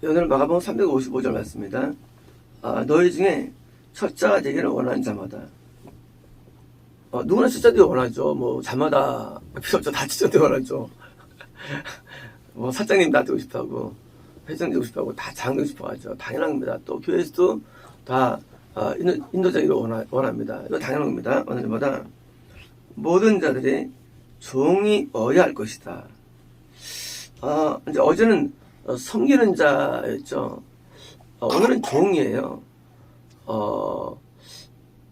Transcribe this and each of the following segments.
오늘 마가복음 355절 말씀입니다. 너희 중에 첫자가 되기를 원하는 자마다. 누구나 첫자 되기 원하죠. 뭐 자마다 필요 없죠. 다 첫자 되기 원하죠. 뭐 사장님 다 되고 싶어하고 회장 되고 싶어하고 다 장 되고 싶어하죠. 당연한 겁니다. 또 교회에서도 다 인도자기를 원합니다. 이거 당연한 겁니다. 어느 때보다 모든 자들이 종이어야 할 것이다. 이제 어제는 섬기는 자였죠. 오늘은 종이에요.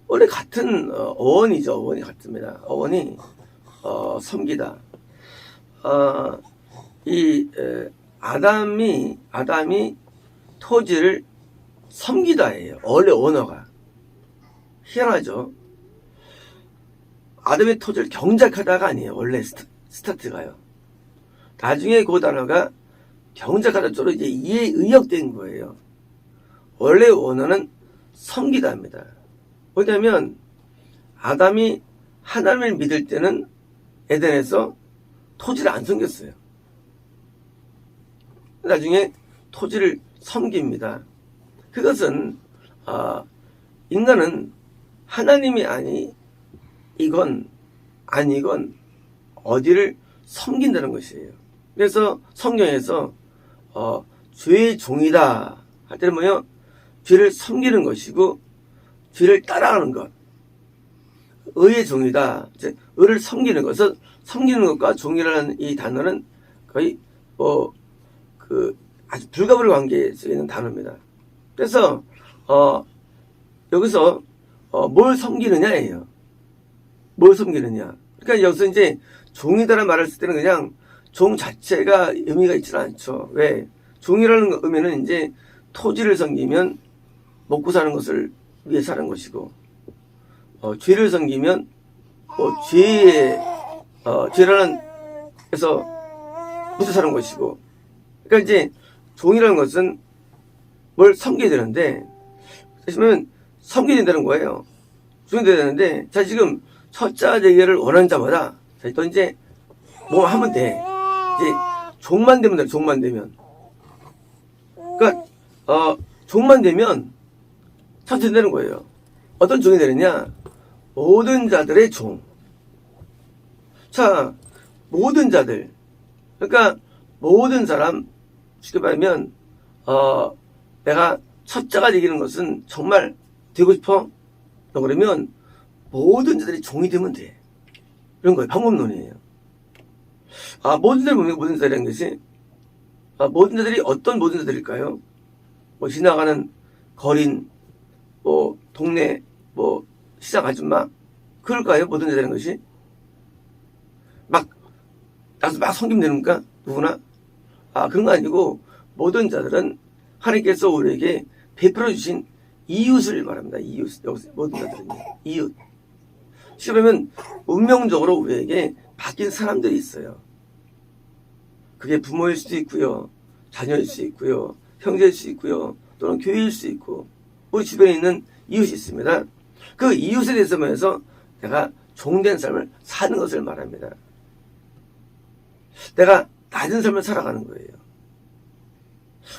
원래 같은 어원이죠. 어원이 같습니다. 어원이 섬기다. 아담이 토지를 섬기다예요. 원래 언어가 희한하죠. 아담의 토지를 경작하다가 아니에요. 원래 스타트가요. 나중에 그 단어가 경작하다 쪽으로 이제 의역된 거예요. 원래 원어는 섬기다입니다. 왜냐하면 아담이 하나님을 믿을 때는 에덴에서 토지를 안 섬겼어요. 나중에 토지를 섬깁니다. 그것은 인간은 하나님이 아니건 어디를 섬긴다는 것이에요. 그래서 성경에서 죄의 종이다 할 때는 뭐요? 죄를 섬기는 것이고 죄를 따라가는 것. 의의 종이다. 이제 의를 섬기는 것은 섬기는 것과 종이라는 이 단어는 거의 아주 불가분의 관계에 있는 단어입니다. 그래서 여기서 뭘 섬기느냐예요. 뭘 섬기느냐. 그러니까 여기서 이제 종이다라는 말을 쓸 때는 그냥 종 자체가 의미가 있지는 않죠. 왜? 종이라는 의미는 이제 토지를 섬기면 먹고 사는 것을 위해 사는 것이고, 죄를 섬기면 죄라는 에서 묻혀 사는 것이고, 그러니까 이제 종이라는 것은 뭘 섬겨야 되는데, 그러면 섬겨야 된다는 거예요. 종이 돼야 되는데, 자, 지금 첫자 되기를 원하는 자마다, 자, 또 이제 뭐 하면 돼. 이제 종만 되면 돼. 종만 되면. 그러니까 종만 되면 첫째 되는 거예요. 어떤 종이 되느냐? 모든 자들의 종. 자, 모든 자들. 그러니까 모든 사람, 쉽게 말하면 내가 첫자가 되기는 것은 정말 되고 싶어? 그러면 모든 자들이 종이 되면 돼. 이런 거예요. 방법론이에요. 모든 자들이 뭡니까? 모든 자들이라는 것이 모든 자들이 어떤 모든 자들일까요? 뭐 지나가는 거린, 뭐 동네, 뭐 시장 아줌마, 그럴까요? 모든 자들이라는 것이 나서 막 섬기면 됩니까? 누구나? 그런 거 아니고 모든 자들은 하나님께서 우리에게 베풀어 주신 이웃을 말합니다. 이웃. 여기서 모든 자들은요. 이웃. 그러면 운명적으로 우리에게 바뀐 사람들이 있어요. 그게 부모일 수도 있고요. 자녀일 수 있고요. 형제일 수 있고요. 또는 교회일 수 있고 우리 주변에 있는 이웃이 있습니다. 그 이웃에 대해서 말해서 내가 종된 삶을 사는 것을 말합니다. 내가 낮은 삶을 살아가는 거예요.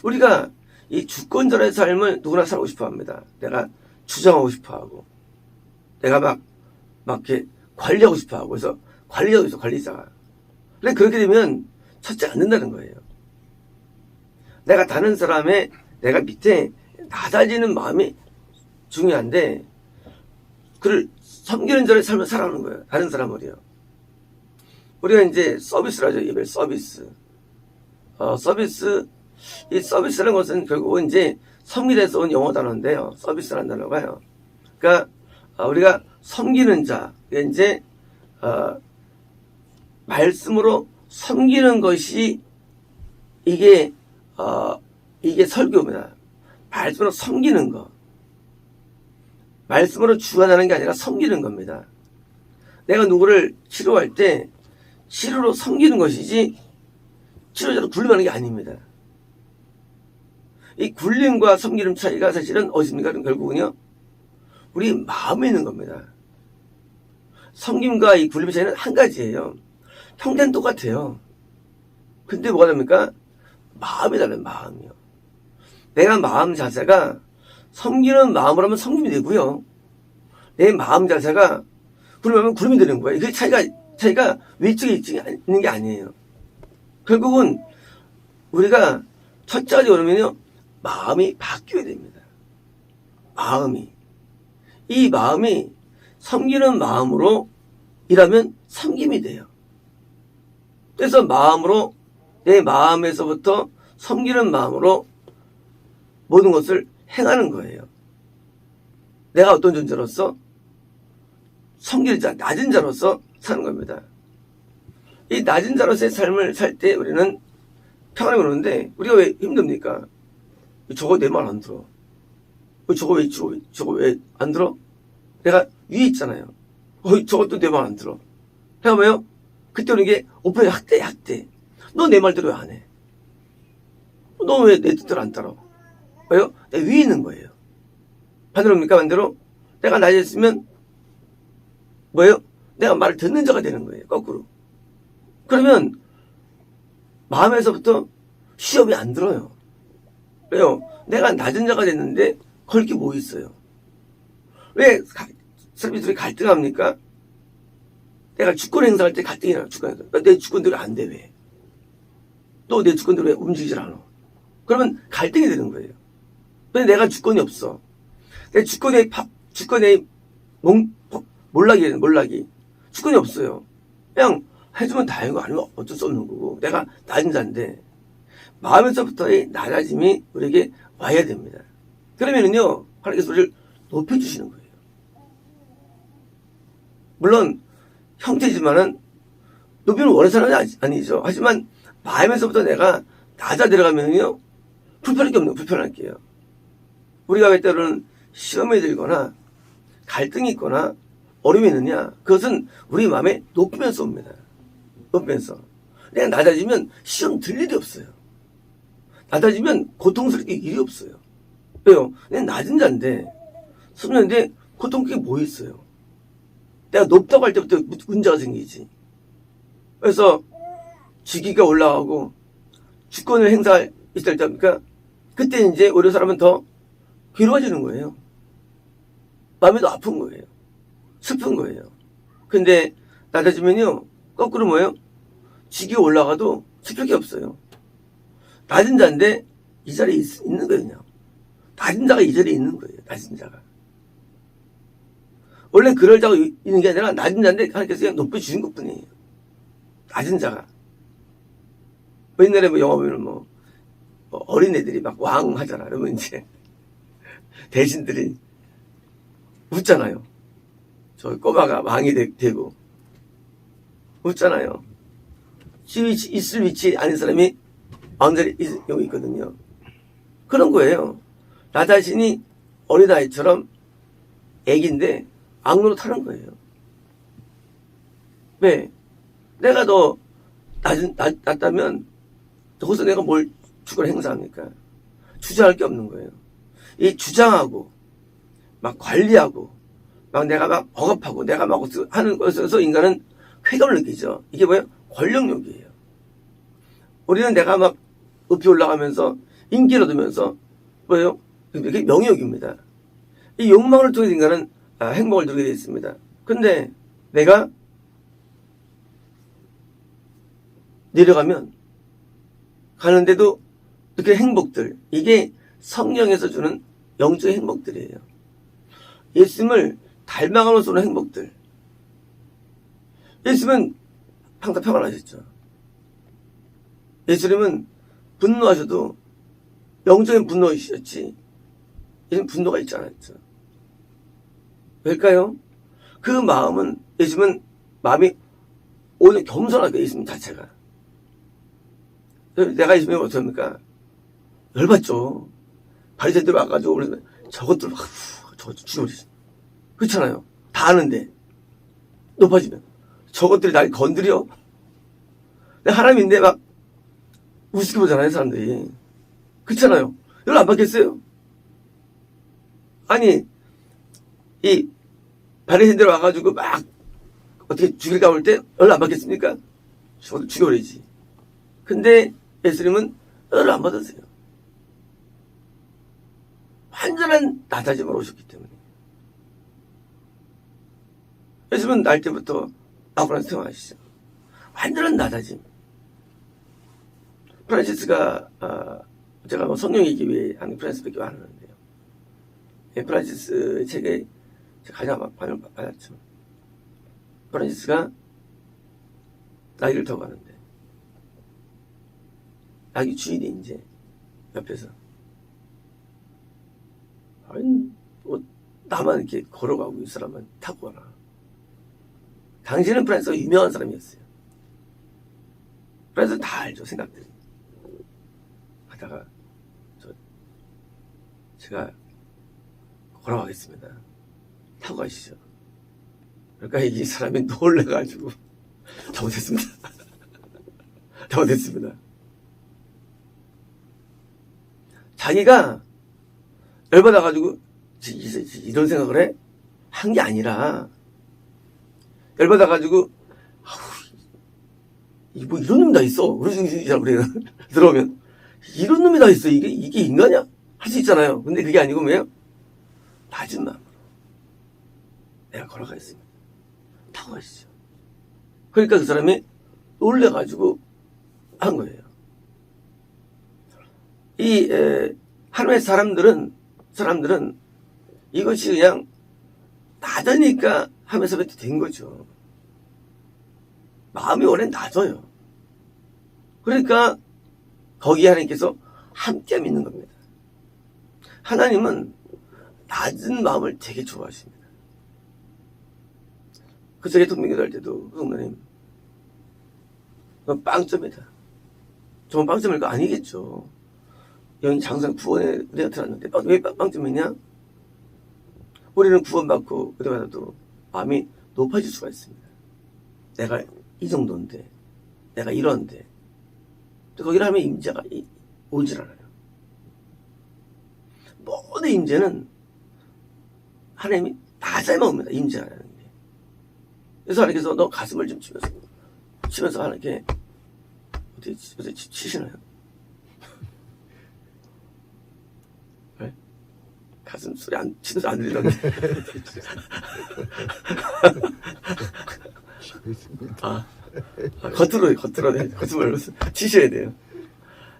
우리가 이 주권자의 삶을 누구나 살고 싶어 합니다. 내가 주장하고 싶어 하고, 내가 막 이렇게 관리하고 싶어 하고, 그래서 관리자가 있어, 관리자가. 근데 그렇게 되면 첫째 안 된다는 거예요. 내가 다른 사람의, 내가 밑에 낮아지는 마음이 중요한데, 그를 섬기는 자의 삶을 살아가는 거예요. 다른 사람을요. 우리가 이제 서비스를 하죠. 예배 서비스. 이 서비스라는 것은 결국은 이제 섬기에서 온 영어 단어인데요. 서비스라는 단어가요. 그러니까 우리가 섬기는 자, 이제 말씀으로 섬기는 것이 이게 설교입니다. 말씀으로 섬기는 거. 말씀으로 주관하는 게 아니라 섬기는 겁니다. 내가 누구를 치료할 때 치료로 섬기는 것이지 치료자로 굴림하는 게 아닙니다. 이 굴림과 섬기는 차이가 사실은 어디입니까? 결국은요, 우리 마음에 있는 겁니다. 섬김과 이 굴림의 차이는 한 가지예요. 형태는 똑같아요. 근데 뭐가 됩니까? 마음이 달라요, 마음이요. 내가 마음 자세가 섬기는 마음으로 하면 섬김이 되고요. 내 마음 자세가 구름하면 구름이 되는 거예요. 그 차이가 위쪽에 있는 게 아니에요. 결국은 우리가 첫째 가지 오르면요, 마음이 바뀌어야 됩니다. 이 마음이 섬기는 마음으로 일하면 섬김이 돼요. 그래서 내 마음에서부터 섬기는 마음으로 모든 것을 행하는 거예요. 내가 어떤 존재로서 섬길 자, 낮은 자로서 사는 겁니다. 이 낮은 자로서의 삶을 살 때 우리는 평안을 그러는데, 우리가 왜 힘듭니까? 저거 내 말 안 들어. 저거 왜 안 들어? 내가 위에 있잖아요. 저것도 내 말 안 들어. 해보면 그때 오는 게 오빠의 학대. 너 내 말대로 왜 안 해? 너 왜 내 뜻대로 안 따라? 왜요? 내 위에 있는 거예요. 반대로입니까? 반대로 내가 낮에 있으면 뭐예요? 내가 말을 듣는 자가 되는 거예요. 거꾸로. 그러면 마음에서부터 시험이 안 들어요. 왜요? 내가 낮은 자가 됐는데 걸 게 뭐 있어요? 왜 사람이 둘이 갈등합니까? 내가 주권 행사할 때 갈등이 나. 내 주권대로 안 돼. 왜? 또 내 주권대로 왜 움직이질 않아? 그러면 갈등이 되는 거예요. 근데 내가 주권이 없어. 내 주권의 몰락이. 주권이 없어요. 그냥 해주면 다행이고 아니면 어쩔 수 없는 거고. 내가 낮은 자인데 마음에서부터의 낮아짐이 우리에게 와야 됩니다. 그러면은요, 하나님께서 우리를 높여주시는 거예요. 물론 형태지만은 높이는 원하는 사람이 아니죠. 하지만 마음에서부터 내가 낮아 들어가면요, 불편할 게 없는 거예요. 불편할게요. 우리가 왜 때로는 시험에 들거나 갈등이 있거나 어려움이 있느냐, 그것은 우리 마음에 높이면서 옵니다. 높이면서. 내가 낮아지면 시험 들 일이 없어요. 낮아지면 고통스럽게 일이 없어요. 왜요? 내가 낮은 자인데, 숨는데 고통스럽게 뭐 있어요? 내가 높다고 할 때부터 문제가 생기지. 그래서 직위가 올라가고 주권을 행사할 있을 때니까 그때 이제 오히려 사람은 더 괴로워지는 거예요. 마음이 더 아픈 거예요. 슬픈 거예요. 근데 낮아지면요, 거꾸로 뭐예요? 직위 올라가도 슬플 게 없어요. 낮은 자인데 이 자리에 있는 거예요. 그냥 낮은 자가 이 자리에 있는 거예요. 낮은 자가. 원래 그럴 자가 있는 게 아니라 낮은 자인데 하나님께서 그냥 높여주신 것 뿐이에요. 낮은 자가. 옛날에 영화 보면 어린애들이 막 왕 하잖아. 그러면 이제 대신들이 웃잖아요. 저 꼬마가 왕이 되고 웃잖아요. 있을 위치 아닌 사람이 왕자리 있을 경우 있거든요. 그런 거예요. 나 자신이 어린아이처럼 애기인데 악로로 타는 거예요. 왜? 내가 더 낮다면 거기서 내가 뭘 주권 행사합니까? 주장할 게 없는 거예요. 이 주장하고 막 관리하고 막 내가 막 억압하고 내가 막 하는 것에서 인간은 쾌감을 느끼죠. 이게 뭐예요? 권력욕이에요. 우리는 내가 막 높이 올라가면서 인기를 얻으면서 뭐예요? 이게 명예욕입니다. 이 욕망을 통해 인간은 행복을 누리게 되어 있습니다. 근데 내가 내려가면 가는데도 이렇게 행복들, 이게 성령에서 주는 영적인 행복들이에요. 예수님을 닮아감으로써 오는 행복들. 예수님은 항상 평안하셨죠. 예수님은 분노하셔도 영적인 분노이셨지, 예수님 분노가 있지 않았죠. 왜일까요? 그 마음은, 예수님은 마음이 오히려 겸손하게, 예수님 자체가. 내가 예수님이 어떻습니까? 열받죠. 바리새인들 와가지고 그러면 저것들 막 저것 죽여버리지. 그렇잖아요. 다 아는데 높아지면 저것들이 날 건드려. 하나님인데 막 우습게 보잖아요, 사람들이. 그렇잖아요. 열 안 받겠어요? 아니, 이 바리새인들 와가지고 막 어떻게 죽일까 볼 때 열 안 받겠습니까? 저것들 죽여버리지. 근데 예수님은 열을 안 받으세요. 완전한 낮아짐으로 오셨기 때문에. 예수님은 날 때부터 아브라함 생각하시죠. 완전한 낮아짐. 프란시스가 제가 뭐 성경 얘기 위해 하는 프란시스밖에 안 하는데요. 예, 프란시스 책에 제가 가장 반을 받았죠. 프란시스가 나귀를 타고 가는데 나귀 주인이 이제 옆에서 아니 뭐 나만 이렇게 걸어가고 이 사람은 타고 가라. 당시에는 프란시스가 유명한 사람이었어요. 프란시스 다 알죠, 생각들이. 하다가 제가 걸어가겠습니다. 타고 가시죠. 그러니까 이 사람이 놀래가지고 잘못했습니다. 잘못했습니다. 자기가 열받아가지고 이런 생각을 해? 한 게 아니라 열받아가지고 뭐 이런 놈이 다 있어. 우리는 들어오면 이런 놈이 다 있어. 이게 인간이야? 할 수 있잖아요. 근데 그게 아니고 뭐예요? 낮은 마음으로 내가 걸어가겠습니다. 타고 가시죠. 그러니까 그 사람이 놀래가지고 한 거예요. 이 하나님의 사람들은 이것이 그냥 낮으니까 하면서 된 거죠. 마음이 원래 낮아요. 그러니까 거기에 하나님께서 함께 믿는 겁니다. 하나님은 낮은 마음을 되게 좋아하십니다. 그 전에 동명기도 할 때도 성도님 그건 빵점이다. 저건 빵점일 거 아니겠죠. 여기 장상 구원에 우리가 들었는데 왜 빵점이냐? 우리는 구원받고 그때마다도 마음이 높아질 수가 있습니다. 내가 이 정도인데 내가 이런데 거기를 하면 임재가 오질 않아요. 모든 임재는 하나님이 낮에만 옵니다. 임재하는 게. 그래서 하나님께서 너 가슴을 좀 치면서 하나님께 어떻게 치시나요? 네? 가슴 소리 치면서 안 들리던데. 겉으로 치셔야 돼요.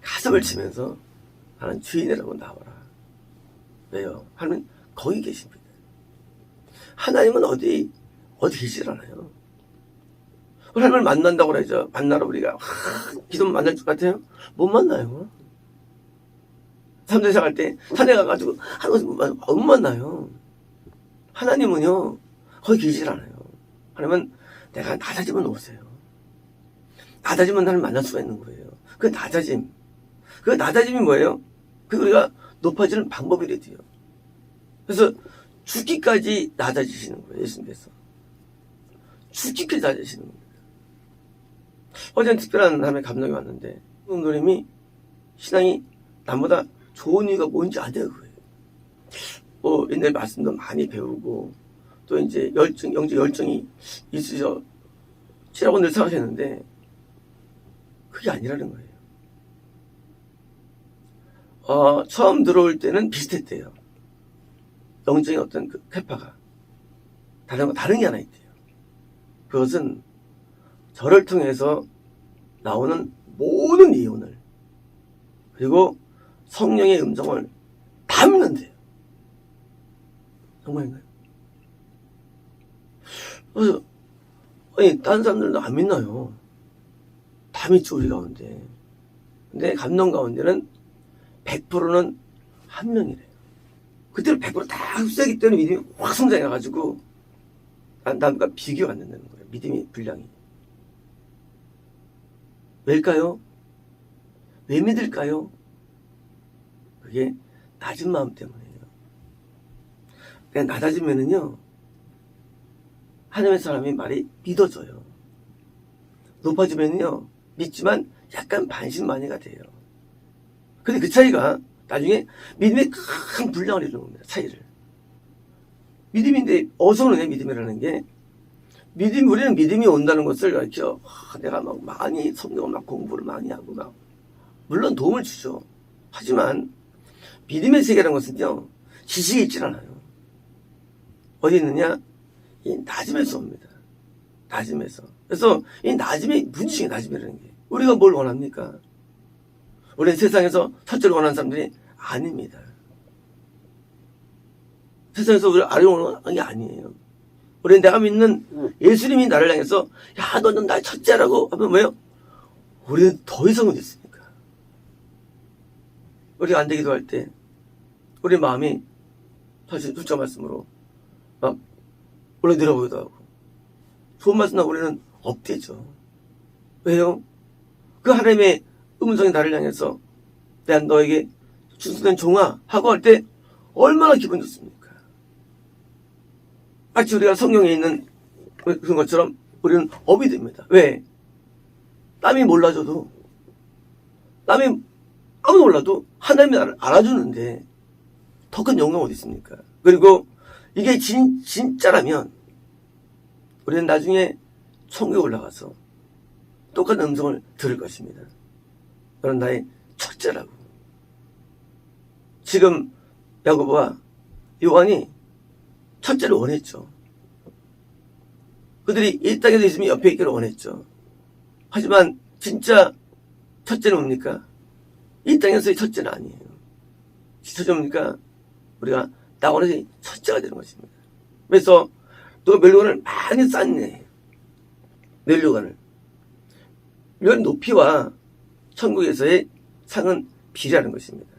가슴을 치면서 하나님 주인이라고 나와라. 왜요? 하나님은 거기 계십니다. 하나님은 어디 계시질 않아요. 하나님을 만난다고 그러죠. 만나러 우리가 기도면 만날 것 같아요? 못 만나요. 삼대사 갈 때 산에 가가지고 하나님 못 만나요. 하나님은요 거기 계시질 않아요. 하나님은 내가 낮아지면 오세요. 낮아지면 나를 만날 수가 있는 거예요. 그 낮아짐. 그 낮아짐이 뭐예요? 그 우리가 높아지는 방법이래요. 그래서 죽기까지 낮아지시는 거예요. 예수님께서. 죽기까지 낮아지시는 겁니다. 어제는 특별한 하나님의 감동이 왔는데 성도님이 신앙이 남보다 좋은 이유가 뭔지 아는 거예요. 뭐 옛날 말씀도 많이 배우고 또 이제 영적 열정이 있으시라고 늘 생각했는데 그게 아니라는 거예요. 처음 들어올 때는 비슷했대요. 영적인 어떤 그 캐파가 다른 게 하나 있대요. 그것은 저를 통해서 나오는 모든 예언을 그리고 성령의 음성을 다 믿는데요. 정말인가요? 그래서 아니 다른 사람들도 안 믿나요? 다 믿죠 우리 가운데. 근데 감동 가운데는 100%는 한 명이래요. 그때는 100%다 흡수하기 때문에 믿음이 확 성장해가지고 남과 비교가 안 된다는 거예요. 믿음이 분량이. 왜일까요? 왜 믿을까요? 그게 낮은 마음 때문이에요. 그냥 낮아지면은요 하나님의 사람이 말이 믿어져요. 높아지면요 믿지만 약간 반신반의가 돼요. 근데 그 차이가 나중에 믿음의 큰 분량을 이루는 겁니다. 차이를. 믿음인데 어디서 오느냐 믿음이라는 게 우리는 믿음이 온다는 것을 가르쳐 내가 막 많이 성경을 막 공부를 많이 하고 막 물론 도움을 주죠. 하지만 믿음의 세계라는 것은요 지식이 있질 않아요. 어디 있느냐? 이 낮음에서 옵니다. 낮음에서. 그래서 이 낮음이 문지식의 낮음이라는 게 우리가 뭘 원합니까? 우리는 세상에서 첫째를 원하는 사람들이 아닙니다. 세상에서 우리를 아래로 원하는 게 아니에요. 우리는 내가 믿는 예수님이 나를 향해서 야, 너는 나의 첫째라고 하면 뭐예요? 우리는 더 이상 어디 있습니까? 우리가 안 되기도 할 때 우리 마음이 사실 둘째 말씀으로 막 올라 내려보기도 하고 좋은 말씀 나고 우리는 업되죠. 왜요? 그 하나님의 음성이 나를 향해서 내가 너에게 준수된 종아 하고 할 때 얼마나 기분 좋습니까? 마치 우리가 성경에 있는 그런 것처럼 우리는 업이 됩니다. 왜? 남이 몰라줘도 남이 아무도 몰라도 하나님이 나를 알아주는데 더 큰 영광 어디 있습니까? 그리고 이게 진짜라면 우리는 나중에 천국에 올라가서 똑같은 음성을 들을 것입니다. 너는 나의 첫째라고. 지금 야고보와 요한이 첫째를 원했죠. 그들이 이 땅에서 있으면 옆에 있기를 원했죠. 하지만 진짜 첫째는 뭡니까? 이 땅에서의 첫째는 아니에요. 첫째 뭡니까? 우리가 낙원에서 첫째가 되는 것입니다. 그래서 누가 멸류관을 많이 쌓네. 멸류관을. 멸 높이와 천국에서의 상은 비례하는 것입니다.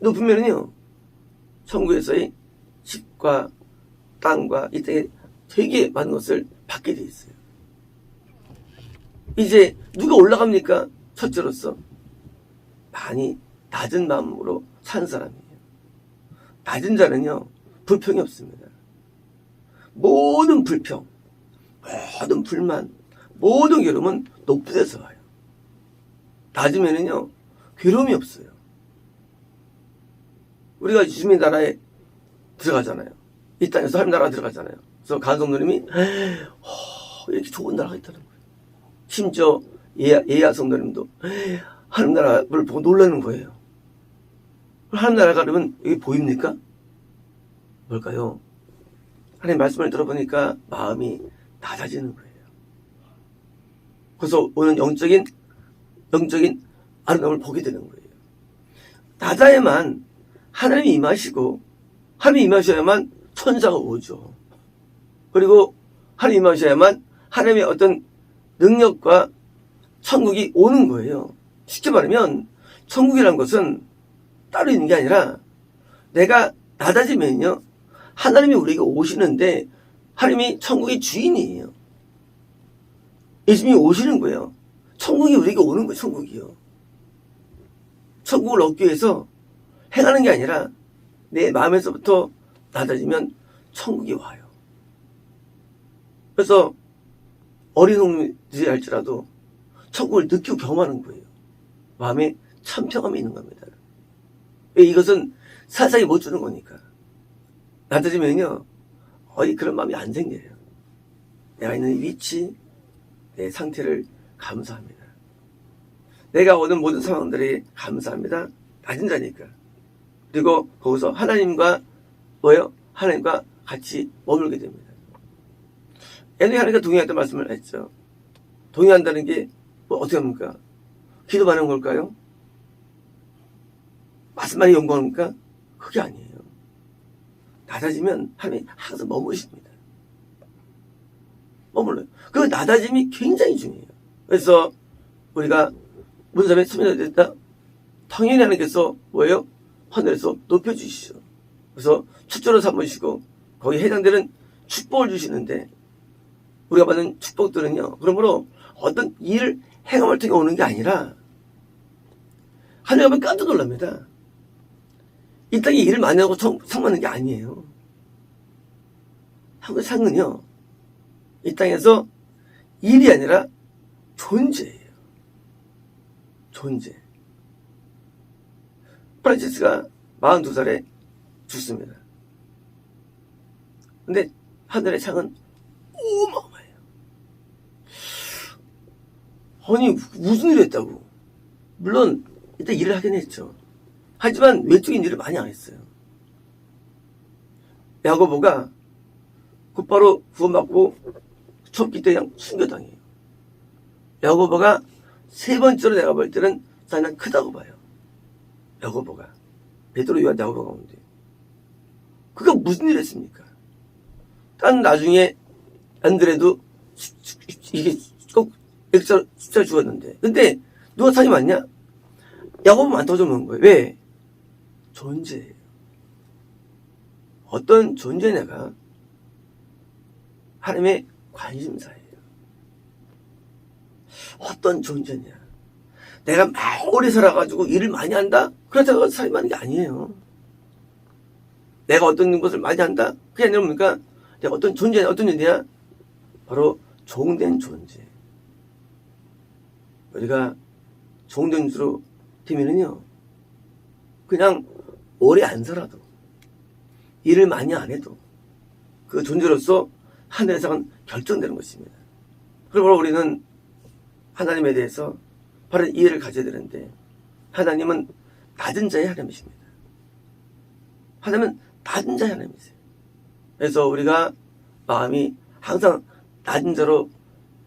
높으면은요, 천국에서의 집과 땅과 이 땅에 되게 많은 것을 받게 돼 있어요. 이제 누가 올라갑니까? 첫째로서 많이 낮은 마음으로 사는 사람이에요. 낮은 자는요 불평이 없습니다. 모든 불평, 모든 불만, 모든 괴로움은 높은 데서 와요. 낮으면은요 괴로움이 없어요. 우리가 주님의 나라에 들어가잖아요. 이 땅에서 하나님 나라에 들어가잖아요. 그래서 간성도님이 이렇게 좋은 나라가 있다는 거예요. 심지어 예야 성도님도 하나님 나라를 보고 놀라는 거예요. 하나님 나라 가려면 여기 보입니까? 뭘까요? 하나님 말씀을 들어보니까 마음이 낮아지는 거예요. 그래서 오는 영적인 아름다움을 보게 되는 거예요. 낮아야만 하나님이 임하시고 하나님이 임하셔야만 천사가 오죠. 그리고 하나님이 임하셔야만 하나님의 어떤 능력과 천국이 오는 거예요. 쉽게 말하면 천국이라는 것은 따로 있는 게 아니라 내가 낮아지면요 하나님이 우리에게 오시는데 하나님이 천국의 주인이에요. 예수님이 오시는 거예요. 천국이 우리에게 오는 거예요. 천국이요. 천국을 얻기 위해서 행하는 게 아니라 내 마음에서부터 낮아지면 천국이 와요. 그래서 어린 놈들이 할지라도 천국을 느끼고 경험하는 거예요. 마음에 참 평안이 있는 겁니다. 이것은 세상이 못 주는 거니까. 낮아지면요 어디 그런 마음이 안 생겨요. 내가 있는 위치, 내 상태를 감사합니다. 내가 오는 모든 상황들이 감사합니다. 낮은 자니까. 그리고 거기서 하나님과 뭐예요? 하나님과 같이 머물게 됩니다. 옛날에 하나님과 동의했던 말씀을 했죠. 동의한다는 게 뭐 어떻게 합니까? 기도하는 걸까요? 말씀만이 연구합니까? 그게 아니에요. 낮아지면 하나님이 항상 머무십니다. 머물러요. 그 낮아짐이 굉장히 중요해요. 그래서 우리가 문삼에 수면이 됐다. 당연히 하나님께서 뭐예요? 하늘에서 높여주시죠. 그래서 첫째로 삼으시고 거기에 해당되는 축복을 주시는데 우리가 받는 축복들은요. 그러므로 어떤 일을 행함을 통해 오는 게 아니라 하늘에 가면 깜짝 놀랍니다. 이 땅에 일을 많이 하고 상 받는 게 아니에요. 한국의 상은요. 이 땅에서 일이 아니라 존재예요. 존재. 프란치스가 42살에 죽습니다. 근데 하늘의 상은 어마어마해요. 아니 무슨 일을 했다고. 물론 이때 일을 하긴 했죠. 하지만 외적인 일을 많이 안 했어요. 야고보가 곧바로 구원받고 쫓기 때 그냥 순교당해요. 야고보가 세 번째로 내가 볼 때는 나는 크다고 봐요. 야고보가. 베드로, 요한, 야고보 가운데. 그가 무슨 일 했습니까? 딴 나중에 안드레도 이게 꼭 십자가 죽었는데. 근데 누가 상이 많냐? 야고보만 더 좀 먹은 거예요. 왜? 존재예요. 어떤 존재냐가 하나님의 관심사예요. 어떤 존재냐. 내가 오래 살아가지고 일을 많이 한다? 그렇다고 살이 많은 게 아니에요. 내가 어떤 것을 많이 한다? 그게 아니라 뭡니까? 내가 어떤 존재냐? 어떤 존재냐? 바로 종된 존재. 우리가 종된 주로 되면은요, 그냥 오래 안 살아도, 일을 많이 안 해도, 그 존재로서 하늘에서는 결정되는 것입니다. 그러므로 우리는 하나님에 대해서 바른 이해를 가져야 되는데, 하나님은 낮은 자의 하나님이십니다. 하나님은 낮은 자의 하나님이세요. 그래서 우리가 마음이 항상 낮은 자로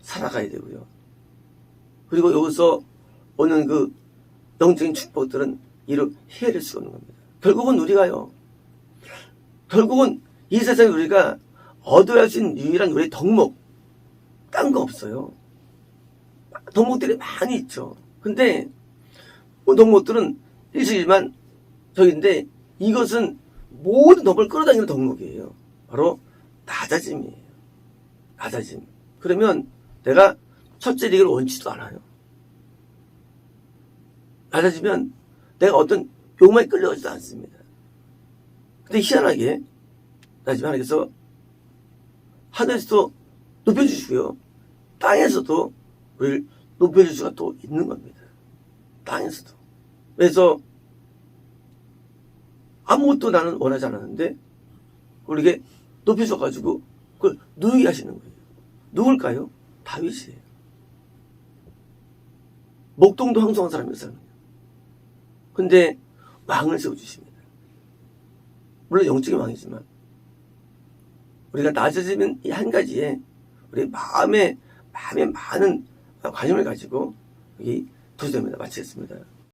살아가야 되고요. 그리고 여기서 오는 그 영적인 축복들은 이로 헤아릴 수가 없는 겁니다. 결국은 우리가요, 결국은 이 세상에 우리가 얻어야 할 수 있는 유일한 우리의 덕목, 딴 거 없어요. 덕목들이 많이 있죠. 근데 그 덕목들은 일시지만 저기인데, 이것은 모든 덕목을 끌어당기는 덕목이에요. 바로 낮아짐이에요. 낮아짐. 그러면 내가 첫째 되기를 원치도 않아요. 낮아지면 내가 어떤 욕망에 끌려가지도 않습니다. 근데 희한하게 낮아지면 하나님께서 하늘에서도 높여주시고요, 땅에서도 우리를 높여줄 수가 또 있는 겁니다. 땅에서도. 그래서 아무것도 나는 원하지 않았는데 우리에게 높여줘가지고 그걸 누이게 하시는 거예요. 누굴까요? 다윗이에요. 목동도 황송한 사람이었어요. 근데 왕을 세워주십니다. 물론 영적인 왕이지만 우리가 낮아지면 이 한 가지에 우리 마음에 많은 관심을 가지고 이 도전입니다. 마치겠습니다.